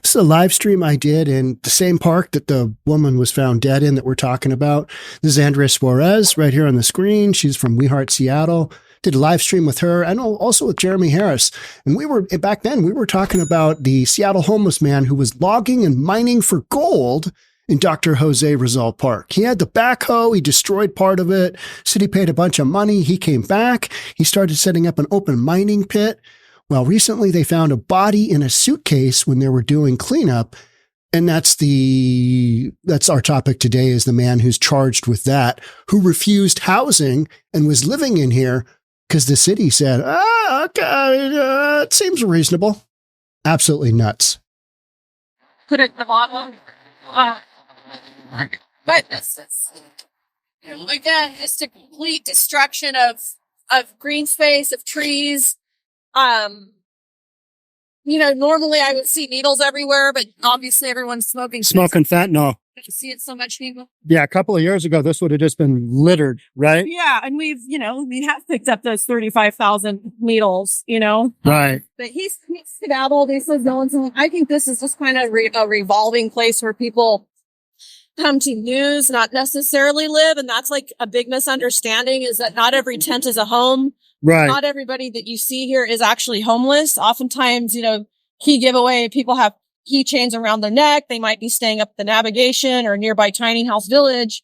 This is a live stream I did in the same park that the woman was found dead in that we're talking about. This is Andrea Suarez right here on the screen. She's from We Heart Seattle. Did a live stream with her and also with Jeremy Harris. And back then, we were talking about the Seattle homeless man who was logging and mining for gold in Dr. Jose Rizal Park. He had the backhoe. He destroyed part of it. City paid a bunch of money. He came back. He started setting up an open mining pit. Well, recently they found a body in a suitcase when they were doing cleanup. And that's our topic today, is the man who's charged with that, who refused housing and was living in here because the city said, okay, it seems reasonable. Absolutely nuts. Put it in the bottom. But this is, again, just a complete destruction of green space, of trees. Normally I would see needles everywhere, but obviously everyone's smoking fentanyl. You see it so much needle. Yeah, a couple of years ago, this would have just been littered, right? Yeah, and we have picked up those 35,000 needles, Right. But he's skedaddled. He says no one's. I think this is just kind of a revolving place where people come to use, not necessarily live, and that's like a big misunderstanding. Is that not every tent is a home? Right. Not everybody that you see here is actually homeless. Oftentimes, key giveaway, people have keychains around their neck. They might be staying up the navigation or nearby tiny house village.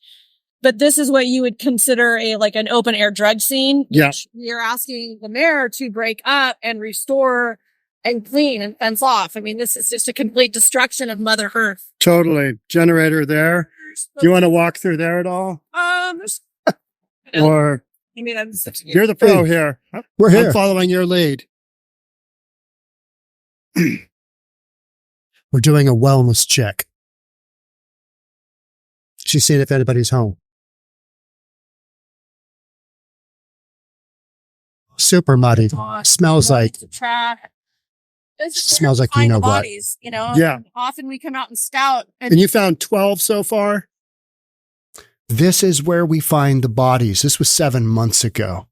But this is what you would consider an open air drug scene. Yeah. You're asking the mayor to break up and restore and clean and fence off. I mean, this is just a complete destruction of Mother Earth. Totally. Generator there. Do you want to walk through there at all? Or you're the pro here. We're here. I'm following your lead. We're doing a wellness check. She's seeing if anybody's home. Super muddy. Smells like you know what. Bodies, Yeah. Often we come out and scout. And you found 12 so far? This is where we find the bodies. This was 7 months ago.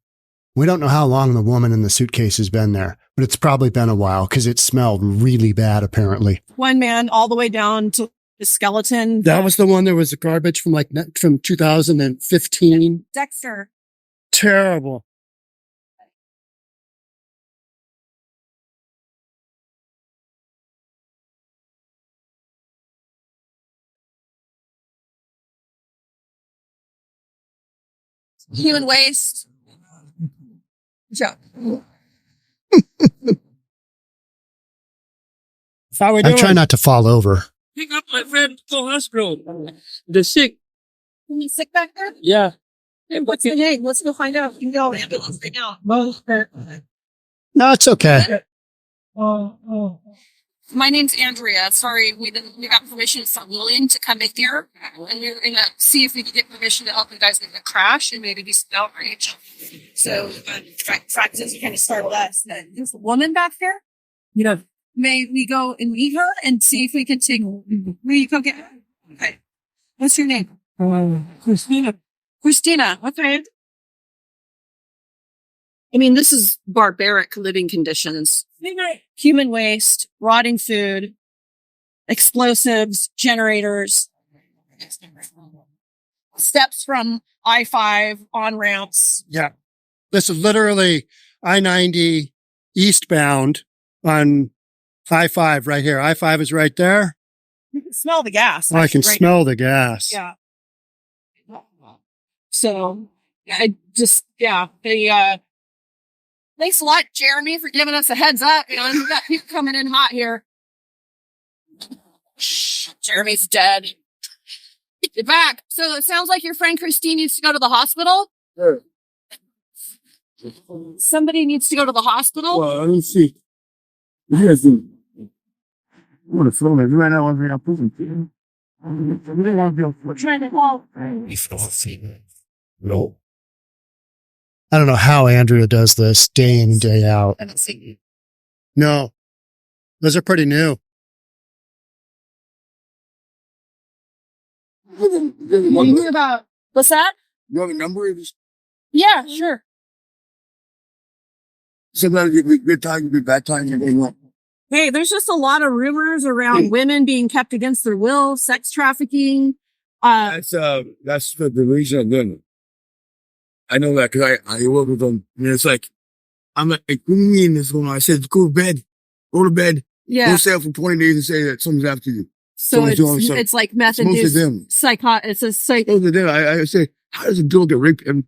We don't know how long the woman in the suitcase has been there, but it's probably been a while because it smelled really bad, apparently. One man all the way down to the skeleton. That was the one that was the garbage from 2015. Dexter. Terrible. Human waste. Joke. How we doing? I try not to fall over. Pick up my friend to the hospital. The sick. You sick back there? Yeah. Hey, what's the name? Let's go find out. You can go ambulance right now. No, it's okay. My name's Andrea. Sorry, we got permission from William to come in here, and we're gonna see if we can get permission to help you guys with the crash and maybe do some outreach. So, practice kind of startled us. There's a woman back there. May we go and meet her and see if we can take? Will you go get her? Okay. What's your name? Christina. Christina. Okay. I mean, this is barbaric living conditions. Human waste, rotting food, explosives, generators, steps from I-5 on ramps. Yeah. This is literally I-90 eastbound on I-5 right here. I-5 is right there. You can smell the gas. I can smell the gas. Yeah. So, thanks a lot, Jeremy, for giving us a heads up. We got people coming in hot here. Jeremy's dead. Get back. So it sounds like your friend Christine needs to go to the hospital. Sure. Somebody needs to go to the hospital. Well, let me see. I want to film it right now. I'm pushing. We're trying to call. No. I don't know how Andrea does this day in and day out. I don't see. No. Those are pretty new. What you hear about? What's that? You have a number of this? Yeah, sure. Sometimes you be good time, you be bad time, you be Hey, there's just a lot of rumors around women being kept against their will, sex trafficking. That's the reason I'm doing it. I know that because I work with them. And it's like, I'm like, what do you mean this going on? I said, go to bed. Go to bed. Yeah. Don't stay up for 20 days and say that someone's after you. So it's like meth-induced it's a psych. Most of them. I say, how does a girl get raped? And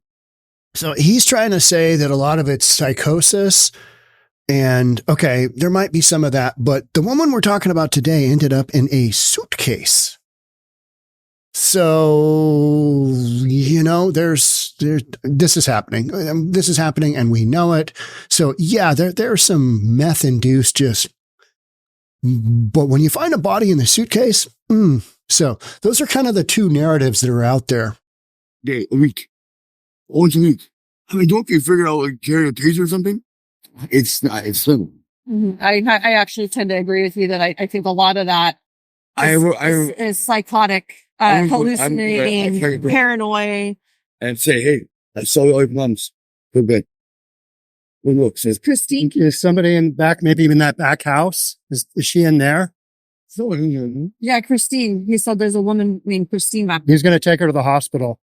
So he's trying to say that a lot of it's psychosis. And okay, there might be some of that, but the woman we're talking about today ended up in a suitcase. So, this is happening. This is happening and we know it. So yeah, there's some meth induced but when you find a body in the suitcase, so those are kind of the two narratives that are out there. day, a week. Once a week. I mean, don't you figure out like carry a taser or something? It's not, it's simple. Mm-hmm. I actually tend to agree with you that I think a lot of that is psychotic, hallucinating, paranoid. And say, hey, I saw your mums. Good bed. Well, look, says Christine. Is somebody in back, maybe in that back house? Is she in there? Yeah, Christine. He said there's a woman named Christine back there. He's going to take her to the hospital.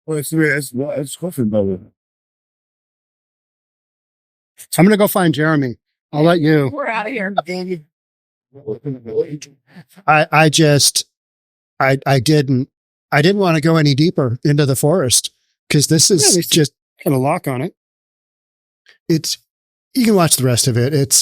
Well, it's coffin, brother. I'm going to go find Jeremy. I'll let you. We're out of here. I didn't want to go any deeper into the forest because this is just Got a lock on it. you can watch the rest of it. It's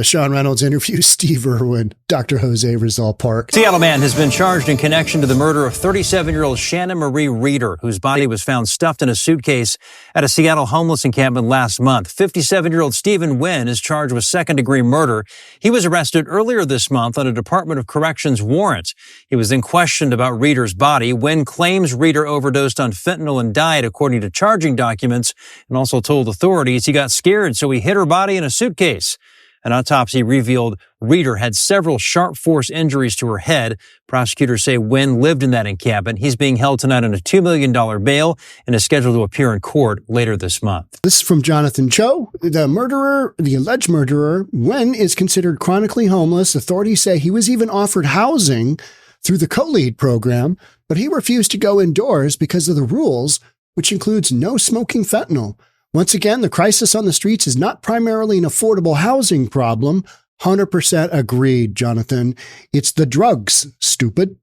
Sean Reynolds interviews Steve Irwin, Dr. Jose Rizal Park. Seattle man has been charged in connection to the murder of 37-year-old Shannon Marie Reer, whose body was found stuffed in a suitcase at a Seattle homeless encampment last month. 57-year-old Steven Wynn is charged with second-degree murder. He was arrested earlier this month on a Department of Corrections warrant. He was then questioned about Reer's body. Wynn claims Reer overdosed on fentanyl and died, according to charging documents, and also told authorities he got scared, so he hid her body in a suitcase. An autopsy revealed Reer had several sharp force injuries to her head. Prosecutors say Wynn lived in that encampment. He's being held tonight on a $2 million bail and is scheduled to appear in court later this month. This is from Jonathan Cho. The alleged murderer, Wynn is considered chronically homeless. Authorities say he was even offered housing through the co-lead program, but he refused to go indoors because of the rules, which includes no smoking fentanyl. Once again, the crisis on the streets is not primarily an affordable housing problem. 100% agreed, Jonathan. It's the drugs, stupid.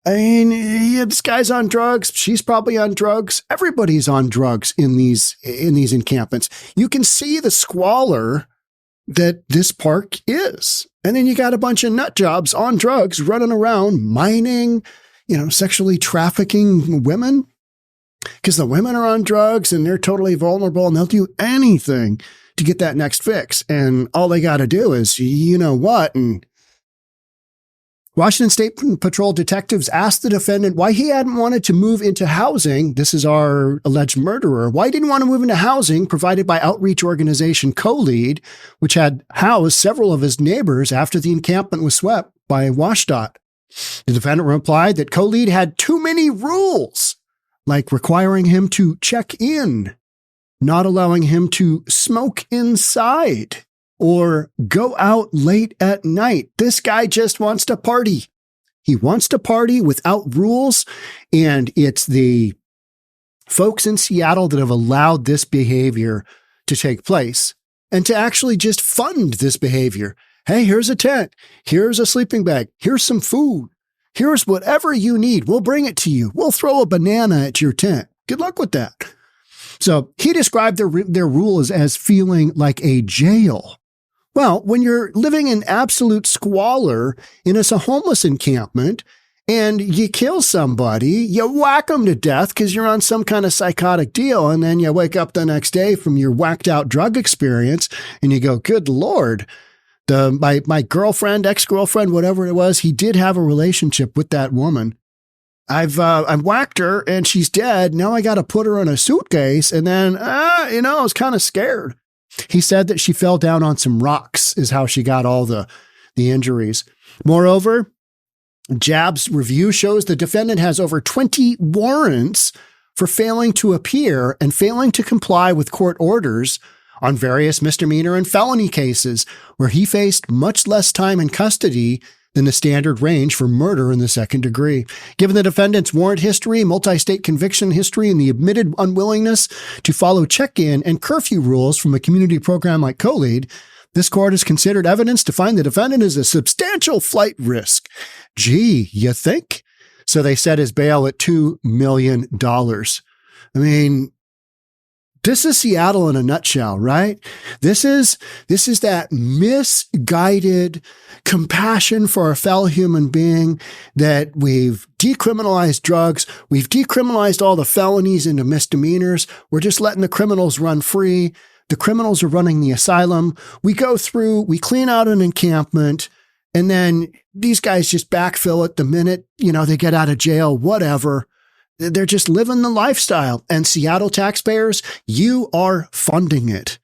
I mean, yeah, this guy's on drugs. She's probably on drugs. Everybody's on drugs in these encampments. You can see the squalor that this park is. And then you got a bunch of nut jobs on drugs running around mining, sexually trafficking women. Because the women are on drugs and they're totally vulnerable and they'll do anything to get that next fix. And all they got to do is, and Washington State Patrol detectives asked the defendant why he hadn't wanted to move into housing. This is our alleged murderer. Why he didn't want to move into housing provided by outreach organization Co-Lead, which had housed several of his neighbors after the encampment was swept by WashDOT. The defendant replied that Co-Lead had too many rules, like requiring him to check in, not allowing him to smoke inside, or go out late at night. This guy just wants to party. He wants to party without rules, and it's the folks in Seattle that have allowed this behavior to take place and to actually just fund this behavior. Hey, here's a tent. Here's a sleeping bag. Here's some food. Here's whatever you need. We'll bring it to you. We'll throw a banana at your tent. Good luck with that. So he described their rules as feeling like a jail. Well, when you're living in absolute squalor in a homeless encampment and you kill somebody, you whack them to death because you're on some kind of psychotic deal. And then you wake up the next day from your whacked out drug experience and you go, good Lord. My girlfriend, ex-girlfriend, whatever it was, he did have a relationship with that woman. I've whacked her and she's dead. Now I got to put her in a suitcase. And then, I was kind of scared. He said that she fell down on some rocks is how she got all the injuries. Moreover, JAB's review shows the defendant has over 20 warrants for failing to appear and failing to comply with court orders on various misdemeanor and felony cases where he faced much less time in custody than the standard range for murder in the second degree. Given the defendant's warrant history, multi-state conviction history, and the admitted unwillingness to follow check-in and curfew rules from a community program like COLEAD, this court has considered evidence to find the defendant is a substantial flight risk. Gee, you think? So they set his bail at $2 million. I mean, this is Seattle in a nutshell, right? This is that misguided compassion for a fellow human being that we've decriminalized drugs. We've decriminalized all the felonies into misdemeanors. We're just letting the criminals run free. The criminals are running the asylum. We go through, we clean out an encampment, and then these guys just backfill it the minute, they get out of jail, whatever. They're just living the lifestyle. And Seattle taxpayers, you are funding it.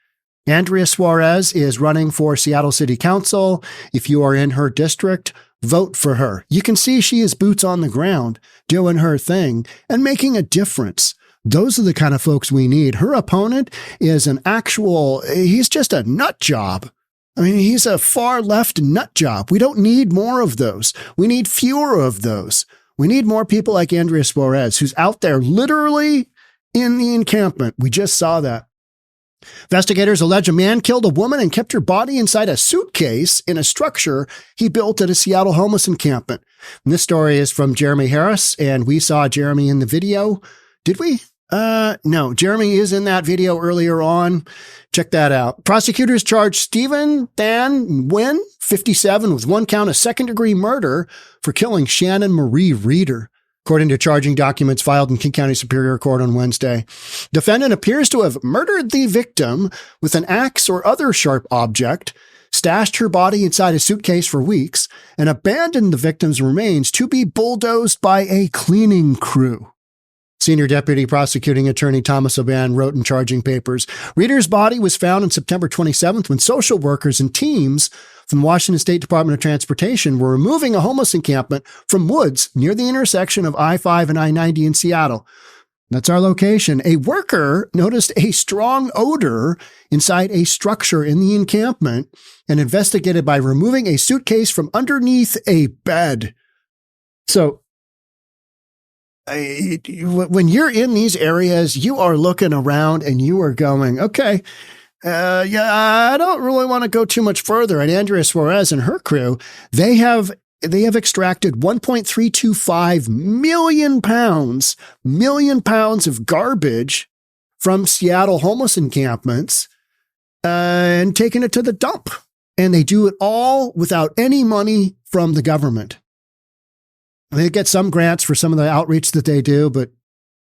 Andrea Suarez is running for Seattle City Council. If you are in her district, vote for her. You can see she is boots on the ground, doing her thing and making a difference. Those are the kind of folks we need. Her opponent is he's just a nut job. I mean, he's a far left nut job. We don't need more of those. We need fewer of those. We need more people like Andrea Suarez, who's out there literally in the encampment. We just saw that. Investigators allege a man killed a woman and kept her body inside a suitcase in a structure he built at a Seattle homeless encampment. And this story is from Jeremy Harris, and we saw Jeremy in the video. Did we? No, Jeremy is in that video earlier on. Check that out. Prosecutors charged Steven Wynn, 57, with one count of second-degree murder for killing Shannon Marie Reer, according to charging documents filed in King County Superior Court on Wednesday. Defendant appears to have murdered the victim with an axe or other sharp object, stashed her body inside a suitcase for weeks, and abandoned the victim's remains to be bulldozed by a cleaning crew. Senior Deputy Prosecuting Attorney Thomas Oban wrote in charging papers, Reeder's body was found on September 27th when social workers and teams from the Washington State Department of Transportation were removing a homeless encampment from woods near the intersection of I-5 and I-90 in Seattle. That's our location. A worker noticed a strong odor inside a structure in the encampment and investigated by removing a suitcase from underneath a bed. So, when you're in these areas, you are looking around and you are going, okay, I don't really want to go too much further. And Andrea Suarez and her crew, they have extracted 1.325 million pounds of garbage from Seattle homeless encampments and taken it to the dump. And they do it all without any money from the government. They get some grants for some of the outreach that they do, but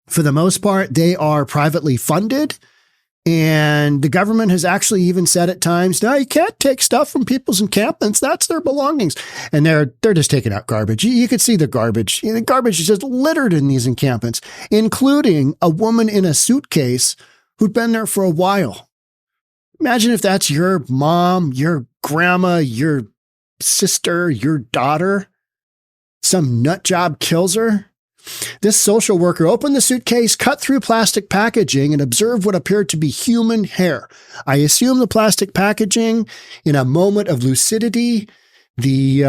for the most part, they are privately funded. And the government has actually even said at times, no, you can't take stuff from people's encampments. That's their belongings. And they're just taking out garbage. You could see the garbage. The garbage is just littered in these encampments, including a woman in a suitcase who'd been there for a while. Imagine if that's your mom, your grandma, your sister, your daughter. Some nut job kills her. This social worker opened the suitcase, cut through plastic packaging, and observed what appeared to be human hair. I assume the plastic packaging, in a moment of lucidity, the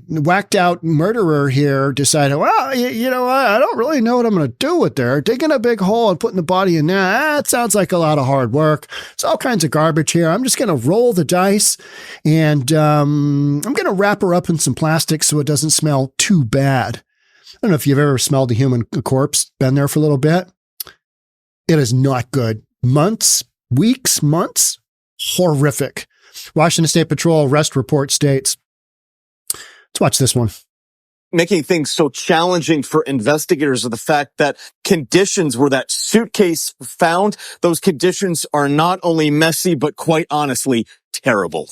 whacked out murderer here decided, well, you know what? I don't really know what I'm going to do with there. Digging a big hole and putting the body in there, that sounds like a lot of hard work. There's all kinds of garbage here. I'm just going to roll the dice, and I'm going to wrap her up in some plastic so it doesn't smell too bad. I don't know if you've ever smelled a human corpse, been there for a little bit. It is not good. Months, weeks, months, horrific. Washington State Patrol arrest report states. Let's watch this one. Making things so challenging for investigators are the fact that conditions where that suitcase was found, those conditions are not only messy, but quite honestly, terrible.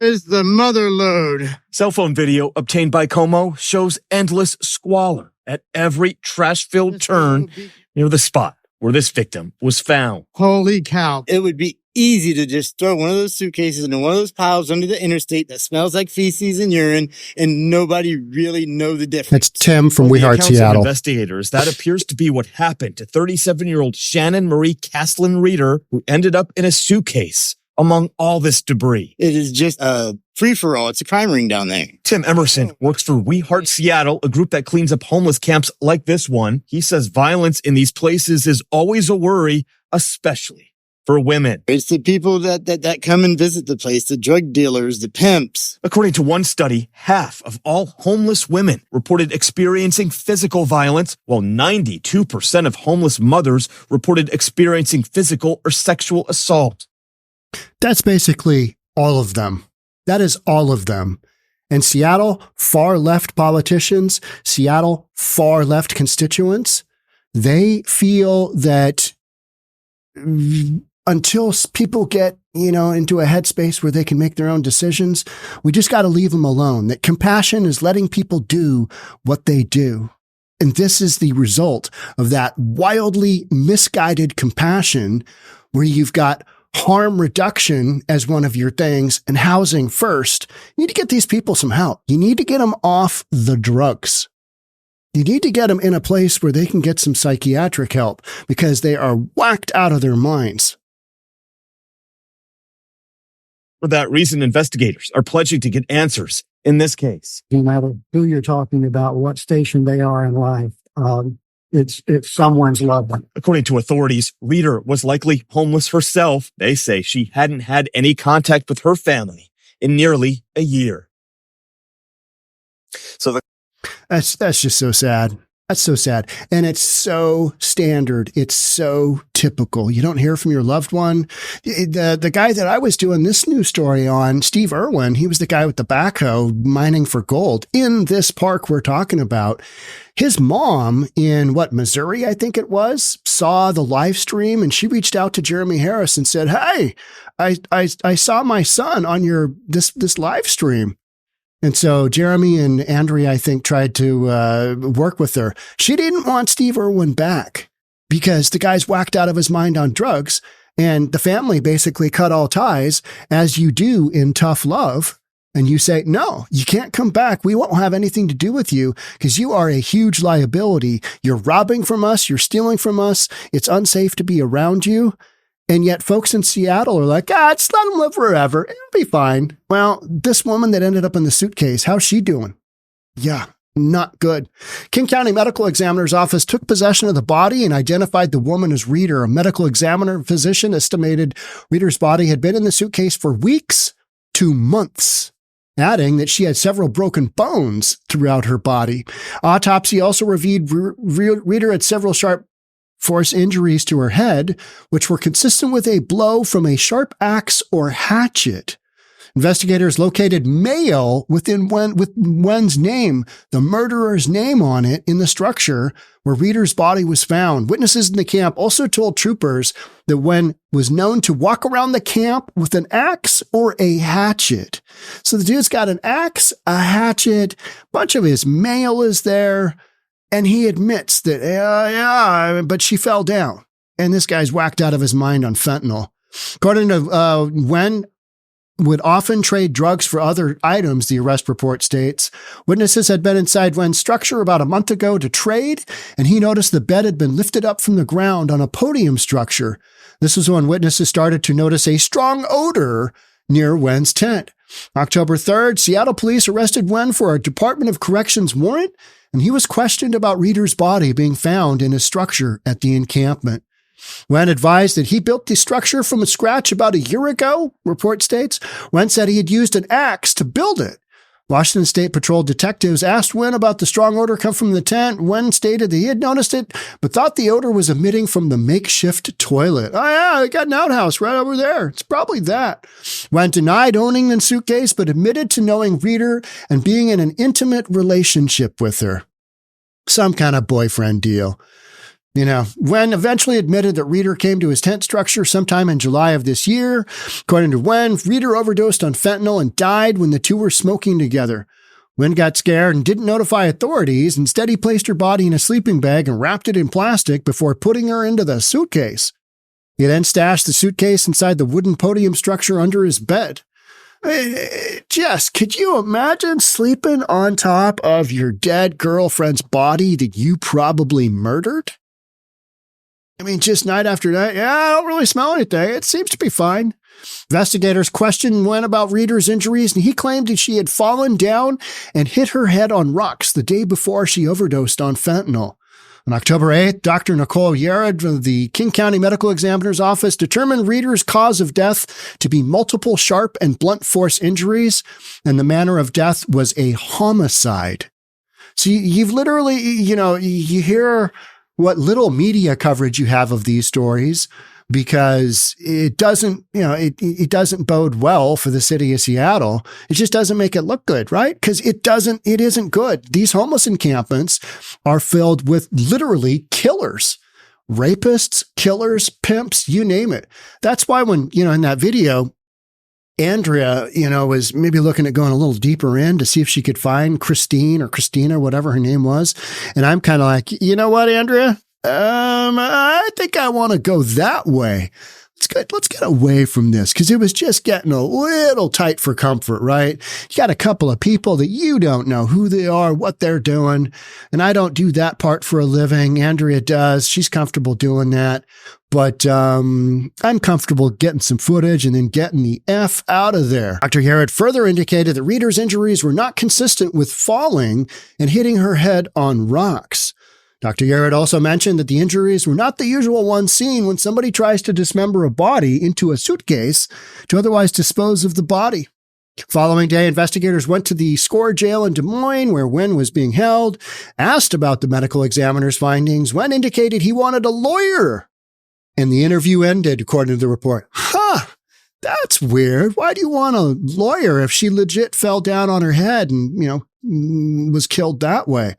Is the mother lode. Cell phone video obtained by Como shows endless squalor at every trash-filled turn near the spot where this victim was found. Holy cow. It would be easy to just throw one of those suitcases into one of those piles under the interstate that smells like feces and urine, and nobody really know the difference. That's Tim from From We the Heart accounts of Seattle. investigators, that appears to be what happened to 37-year-old Shannon Marie Reer, who ended up in a suitcase among all this debris. It is just a free-for-all. It's a crime ring down there. Tim Emerson works for We Heart Seattle, a group that cleans up homeless camps like this one. He says violence in these places is always a worry, especially for women. It's the people that come and visit the place, the drug dealers, the pimps. According to one study, half of all homeless women reported experiencing physical violence, while 92% of homeless mothers reported experiencing physical or sexual assault. That's basically all of them. That is all of them. And Seattle, far left politicians, Seattle, far left constituents, they feel that until people get, into a headspace where they can make their own decisions, we just got to leave them alone. That compassion is letting people do what they do. And this is the result of that wildly misguided compassion where you've got harm reduction as one of your things and housing first. You need to get these people some help. You need to get them off the drugs. You need to get them in a place where they can get some psychiatric help because they are whacked out of their minds. For that reason, investigators are pledging to get answers in this case. No matter who you're talking about, what station they are in life, it's someone's loved one. According to authorities, Reer was likely homeless herself. They say she hadn't had any contact with her family in nearly a year. So That's just so sad. That's so sad. And it's so standard. It's so typical. You don't hear from your loved one. The guy that I was doing this news story on, Steve Irwin, he was the guy with the backhoe mining for gold in this park we're talking about. His mom in Missouri, I think it was, saw the live stream and she reached out to Jeremy Harris and said, "Hey, I saw my son on this live stream." And so Jeremy and Andrea, I think, tried to work with her. She didn't want Steve Irwin back because the guy's whacked out of his mind on drugs, and the family basically cut all ties, as you do in tough love. And you say, "No, you can't come back. We won't have anything to do with you because you are a huge liability. You're robbing from us. You're stealing from us. It's unsafe to be around you." And yet folks in Seattle are like, just let him live forever. It'll be fine. Well, this woman that ended up in the suitcase, how's she doing? Yeah, not good. King County Medical Examiner's Office took possession of the body and identified the woman as Reer. A medical examiner physician estimated Reer's body had been in the suitcase for weeks to months, adding that she had several broken bones throughout her body. Autopsy also revealed Reer had several sharp force injuries to her head, which were consistent with a blow from a sharp axe or hatchet. Investigators located mail with Wynn's name, the murderer's name on it, in the structure where Reer's body was found. Witnesses in the camp also told troopers that Wynn was known to walk around the camp with an axe or a hatchet. So the dude's got an axe, a hatchet, a bunch of his mail is there. And he admits that, but she fell down. And this guy's whacked out of his mind on fentanyl. According to Wynn, would often trade drugs for other items, the arrest report states. Witnesses had been inside Wynn's structure about a month ago to trade, and he noticed the bed had been lifted up from the ground on a podium structure. This was when witnesses started to notice a strong odor near Wynn's tent. October 3rd, Seattle police arrested Wynn for a Department of Corrections warrant, and he was questioned about Reer's body being found in his structure at the encampment. Wynn advised that he built the structure from scratch about a year ago, report states. Wynn said he had used an axe to build it. Washington State Patrol detectives asked Wynn about the strong odor come from the tent. Wynn stated that he had noticed it, but thought the odor was emitting from the makeshift toilet. "Oh yeah, they got an outhouse right over there. It's probably that." Wynn denied owning the suitcase, but admitted to knowing Reer and being in an intimate relationship with her. Some kind of boyfriend deal. Wynn eventually admitted that Reer came to his tent structure sometime in July of this year. According to Wynn, Reer overdosed on fentanyl and died when the two were smoking together. Wynn got scared and didn't notify authorities. Instead, he placed her body in a sleeping bag and wrapped it in plastic before putting her into the suitcase. He then stashed the suitcase inside the wooden podium structure under his bed. Jess, could you imagine sleeping on top of your dead girlfriend's body that you probably murdered? I mean, just night after night. Yeah, I don't really smell anything. It seems to be fine. Investigators questioned Wynn about Reeder's injuries, and he claimed that she had fallen down and hit her head on rocks the day before she overdosed on fentanyl. On October 8th, Dr. Nicole Yared of the King County Medical Examiner's Office determined Reeder's cause of death to be multiple sharp and blunt force injuries, and the manner of death was a homicide. So you've literally, you hear what little media coverage you have of these stories, because it doesn't, it doesn't bode well for the city of Seattle. It just doesn't make it look good, right? Because it isn't good. These homeless encampments are filled with literally killers, rapists, killers, pimps, you name it. That's why when, in that video, Andrea, was maybe looking at going a little deeper in to see if she could find Christine or Christina, whatever her name was. And I'm kind of like, you know what, Andrea? I think I want to go that way. Let's get away from this, because it was just getting a little tight for comfort, right? You got a couple of people that you don't know who they are, what they're doing. And I don't do that part for a living. Andrea does. She's comfortable doing that. But I'm comfortable getting some footage and then getting the F out of there. Dr. Yared further indicated that Reeder's injuries were not consistent with falling and hitting her head on rocks. Dr. Yared also mentioned that the injuries were not the usual ones seen when somebody tries to dismember a body into a suitcase to otherwise dispose of the body. Following day, investigators went to the Score jail in Des Moines, where Wynn was being held, asked about the medical examiner's findings. Wynn indicated he wanted a lawyer, and the interview ended, according to the report. That's weird. Why do you want a lawyer if she legit fell down on her head and, was killed that way?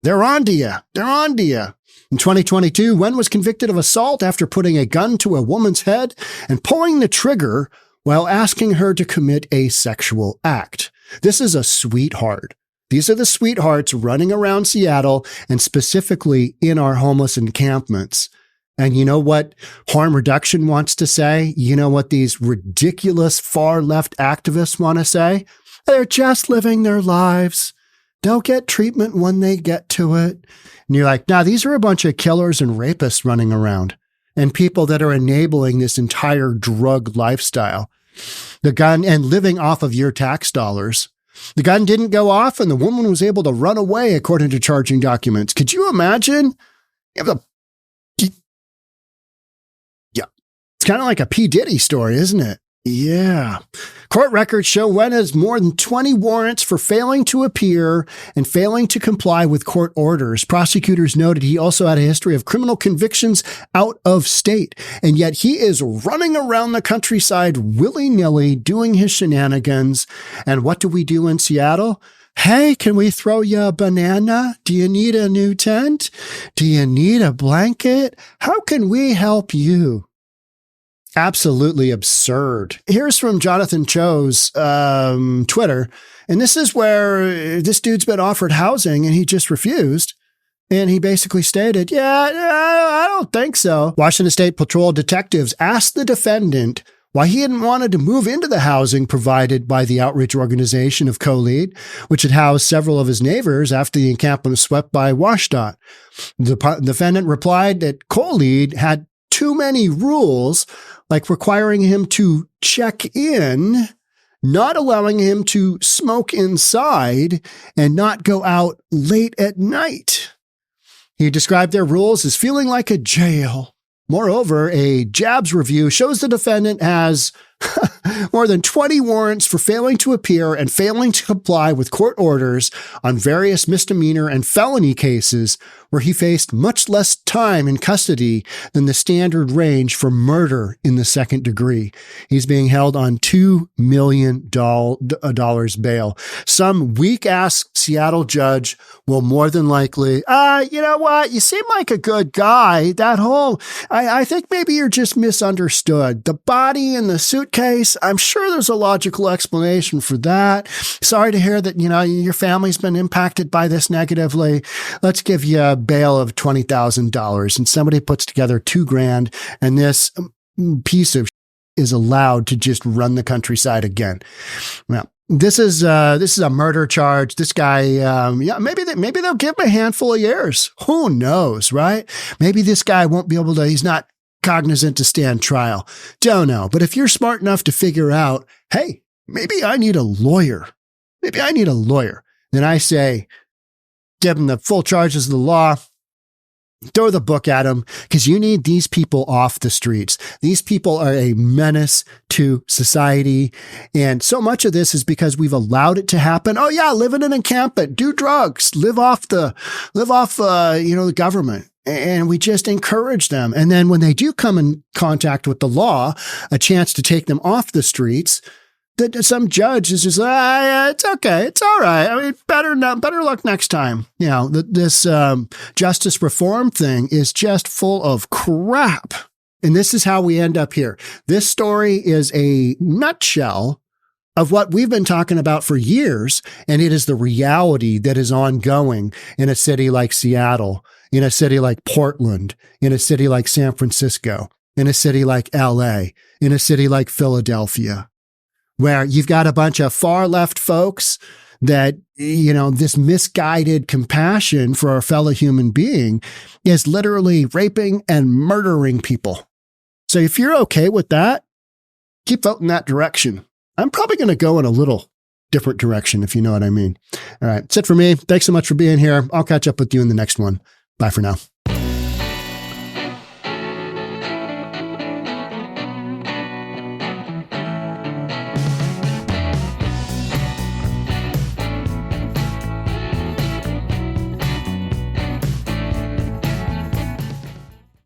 They're on to you. They're on to you. In 2022, Wynn was convicted of assault after putting a gun to a woman's head and pulling the trigger while asking her to commit a sexual act. This is a sweetheart. These are the sweethearts running around Seattle and specifically in our homeless encampments. And you know what harm reduction wants to say? You know what these ridiculous far left activists want to say? They're just living their lives. They'll get treatment when they get to it. And you're like, nah, these are a bunch of killers and rapists running around and people that are enabling this entire drug lifestyle. The gun and living off of your tax dollars. The gun didn't go off and the woman was able to run away, according to charging documents. Could you imagine? Yeah. It's kind of like a P. Diddy story, isn't it? Yeah. Court records show Wynn has more than 20 warrants for failing to appear and failing to comply with court orders. Prosecutors noted he also had a history of criminal convictions out of state, and yet he is running around the countryside willy-nilly doing his shenanigans. And what do we do in Seattle? Hey, can we throw you a banana? Do you need a new tent? Do you need a blanket? How can we help you? Absolutely absurd. Here's from Jonathan Cho's Twitter. And this is where this dude's been offered housing and he just refused. And he basically stated, I don't think so. Washington State Patrol detectives asked the defendant why he hadn't wanted to move into the housing provided by the outreach organization of Co-Lead, which had housed several of his neighbors after the encampment was swept by WSDOT. The defendant replied that Co-Lead had too many rules, like requiring him to check in, not allowing him to smoke inside, and not go out late at night. He described their rules as feeling like a jail. Moreover, a JABS review shows the defendant has more than 20 warrants for failing to appear and failing to comply with court orders on various misdemeanor and felony cases where he faced much less time in custody than the standard range for murder in the second degree. He's being held on $2 million bail. Some weak-ass Seattle judge will more than likely, you know what? You seem like a good guy. I think maybe you're just misunderstood. The body in the suitcase suitcase. I'm sure there's a logical explanation for that. Sorry to hear that, your family's been impacted by this negatively. Let's give you a bail of $20,000. And somebody puts together $2,000, and this piece of is allowed to just run the countryside again. Well, this is a murder charge. This guy, maybe they'll give him a handful of years. Who knows, right? Maybe this guy won't be able to, he's not cognizant to stand trial. Don't know. But if you're smart enough to figure out, hey, maybe I need a lawyer. Then I say, give him the full charges of the law. Throw the book at them, because you need these people off the streets. These people are a menace to society. And so much of this is because we've allowed it to happen. Oh yeah, live in an encampment, do drugs, live off the government. And we just encourage them. And then when they do come in contact with the law, a chance to take them off the streets, that some judge is just it's okay, it's all right. I mean, better luck next time. This justice reform thing is just full of crap. And this is how we end up here. This story is a nutshell of what we've been talking about for years, and it is the reality that is ongoing in a city like Seattle, in a city like Portland, in a city like San Francisco, in a city like LA, in a city like Philadelphia, where you've got a bunch of far left folks that, this misguided compassion for our fellow human being is literally raping and murdering people. So if you're okay with that, keep voting that direction. I'm probably going to go in a little different direction, if you know what I mean. All right. That's it for me. Thanks so much for being here. I'll catch up with you in the next one. Bye for now.